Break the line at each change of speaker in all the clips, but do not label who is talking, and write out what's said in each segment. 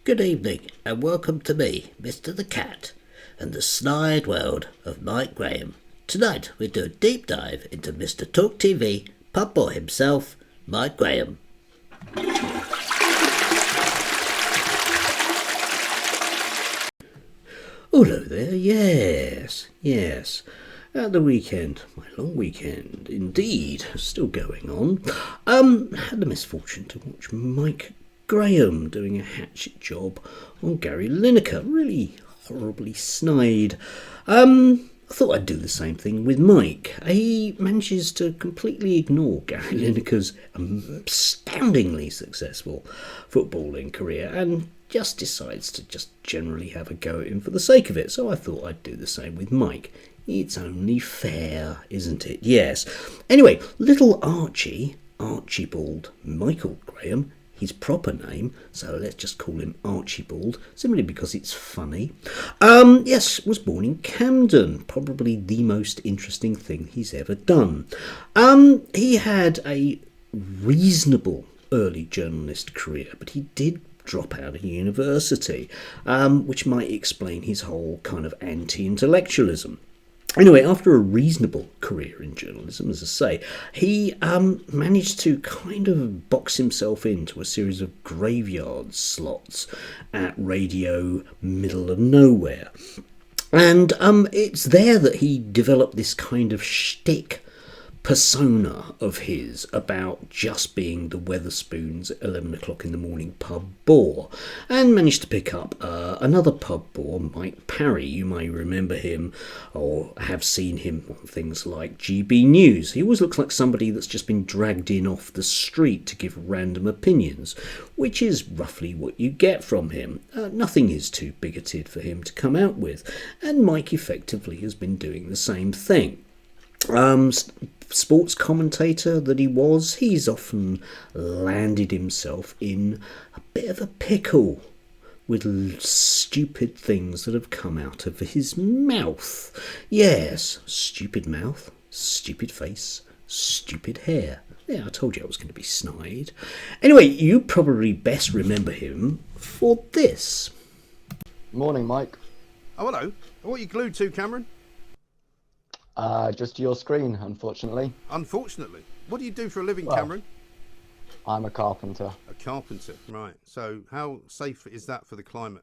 Good evening, and welcome to me, Mr. the Cat, and the snide world of Mike Graham. Tonight we do a deep dive into Mr. Talk TV, pub boy himself, Mike Graham. Hello there, yes. At the weekend, my long weekend, indeed, still going on. Had the misfortune to watch Mike Graham doing a hatchet job on Gary Lineker, really horribly snide. I thought I'd do the same thing with Mike. He manages to completely ignore Gary Lineker's astoundingly successful footballing career and just decides to just generally have a go at him for the sake of it. So I thought I'd do the same with Mike. It's only fair, isn't it? Yes. Anyway, little Archibald Michael Graham, his proper name, so let's just call him Archibald, simply because it's funny. Was born in Camden, probably the most interesting thing he's ever done. He had a reasonable early journalist career, but he did drop out of university, which might explain his whole kind of anti-intellectualism. Anyway, after a reasonable career in journalism, as I say, he managed to kind of box himself into a series of graveyard slots at Radio Middle of Nowhere. And it's there that he developed this kind of shtick persona of his about just being the Wetherspoons at 11 o'clock in the morning pub bore, and managed to pick up another pub bore, Mike Parry. You may remember him or have seen him on things like GB News. He always looks like somebody that's just been dragged in off the street to give random opinions, which is roughly what you get from him. Nothing is too bigoted for him to come out with, and Mike effectively has been doing the same thing. Sports commentator that he was, he's often landed himself in a bit of a pickle with stupid things that have come out of his mouth. Yes, stupid mouth, stupid face, stupid hair. Yeah, I told you I was going to be snide. Anyway, you probably best remember him for this.
Morning, Mike.
Oh, hello. What are you glued to, Cameron?
Just your screen, unfortunately.
Unfortunately? What do you do for a living,
Well,
Cameron?
I'm a carpenter.
A carpenter, right. So how safe is that for the climate?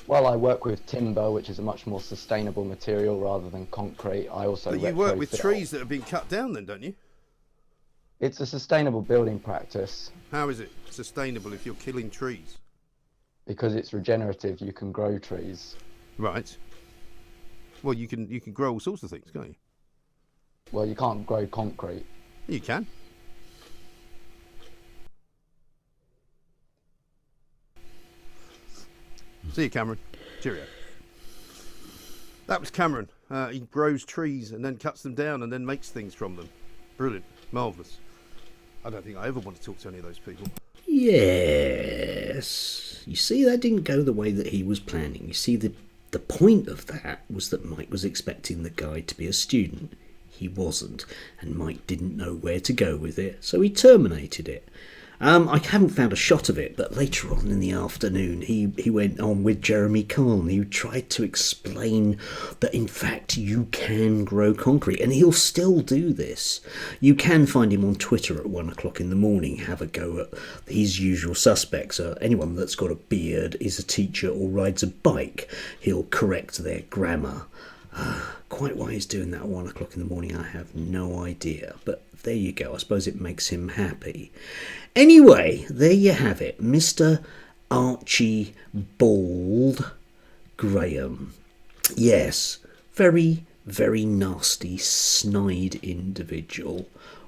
Well, I work with timber, which is a much more sustainable material rather than concrete. I also
But you work with
retrofit-
trees that have been cut down then, don't you?
It's a sustainable building practice
How is it sustainable if you're killing trees?
because it's regenerative. You can grow trees.
Right. Well, you can grow all sorts of things, can't you?
Well, you can't grow concrete.
You can. See you, Cameron. Cheerio. That was Cameron. He grows trees and then cuts them down and then makes things from them. Brilliant. Marvellous. I don't think I ever want to talk to any of those people.
Yes. You see, that didn't go the way that he was planning. You see, the point of that was that Mike was expecting the guy to be a student. He wasn't, and Mike didn't know where to go with it, so he terminated it. I haven't found a shot of it, but later on in the afternoon he went on with Jeremy Kahn. He tried to explain that in fact you can grow concrete, and he'll still do this. You can find him on Twitter at 1 o'clock in the morning, have a go at his usual suspects. Anyone that's got a beard, is a teacher or rides a bike, he'll correct their grammar. Quite why he's doing that at 1 o'clock in the morning, I have no idea. But there you go. I suppose it makes him happy. Anyway, there you have it. Mr. Archibald Graham. Yes, very, very nasty, snide individual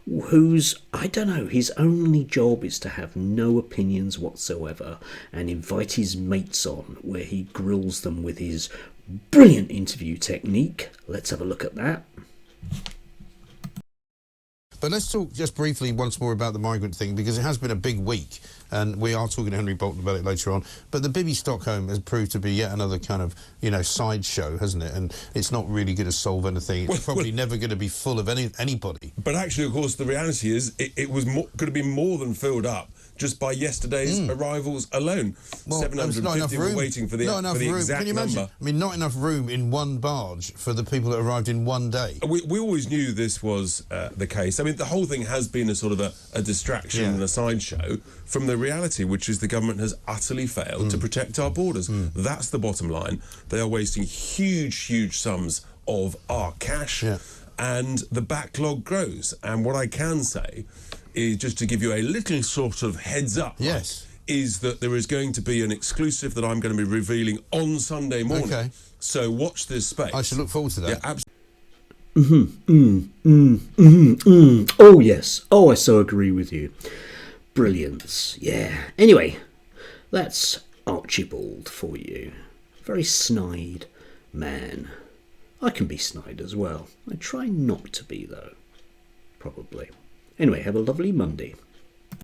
whose, I don't know, his only job is to have no opinions whatsoever and invite his mates on where he grills them with his brilliant interview technique. Let's have a look at that.
But let's talk just briefly once more about the migrant thing, because it has been a big week, and we are talking to Henry Bolton about it later on. But the Bibby Stockholm has proved to be yet another kind of, sideshow, hasn't it? And it's not really going to solve anything. It's probably never going to be full of anybody.
But actually, of course, the reality is it was going to be more than filled up just by yesterday's arrivals alone.
Well, there's not enough
750
room.
were waiting for the,
Not enough
for the
room.
exact
Can you imagine?
number.
I mean, not enough room in one barge for the people that arrived in one day.
We always knew this was the case. I mean, the whole thing has been a sort of a distraction and a sideshow from the reality, which is the government has utterly failed to protect our borders. That's the bottom line. They are wasting huge sums of our cash, and the backlog grows. And what I can say is, just to give you a little sort of heads up, is that there is going to be an exclusive that I'm going to be revealing on Sunday morning.
Okay.
So watch this space.
I should look forward to that.
Yeah,
Oh, yes. Oh, I so agree with you. Brilliance. Yeah. Anyway, that's Archibald for you. Very snide man. I can be snide as well. I try not to be, though. Probably. Anyway, have a lovely Monday.